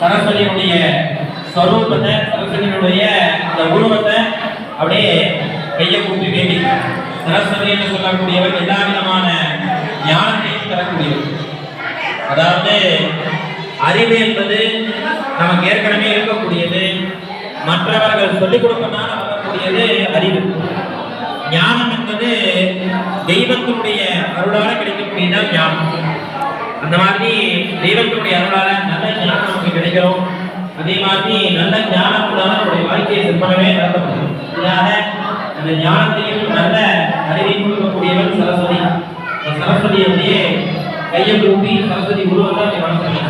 சரஸ்வதியுடைய ஸ்வரூபத்தை, சரஸ்வதியுடைய அந்த உருவத்தை அப்படியே கையை கூப்பி வேண்டி, சரஸ்வதி என்று சொல்லக்கூடியவர் எல்லா விதமான ஞானத்தையும் தரக்கூடியவர். அதாவது அறிவு என்பது நமக்கு ஏற்கனவே இருக்கக்கூடியது, மற்றவர்கள் சொல்லிக் கொடுப்பதனால வரக்கூடியது அறிவு. ஞானம் என்பது தெய்வத்தினுடைய அருளால கிடைக்கக்கூடியதான் ஞானம். அந்த மாதிரி தெய்வத்தினுடைய அருளால நல்ல ஞானம் நமக்கு கிடைக்கிறோம். அதே மாதிரி நல்ல ஞானத்துடன் நம்முடைய வாழ்க்கையை சிற்பமே நடத்தப்படும். இதனால அந்த ஞானத்தையும் நல்ல அறிவையும் கொடுக்கக்கூடியவர் சரஸ்வதி. சரஸ்வதியுடைய கையை கூப்பி சரஸ்வதி உருவத்தை வணங்குகிறார்.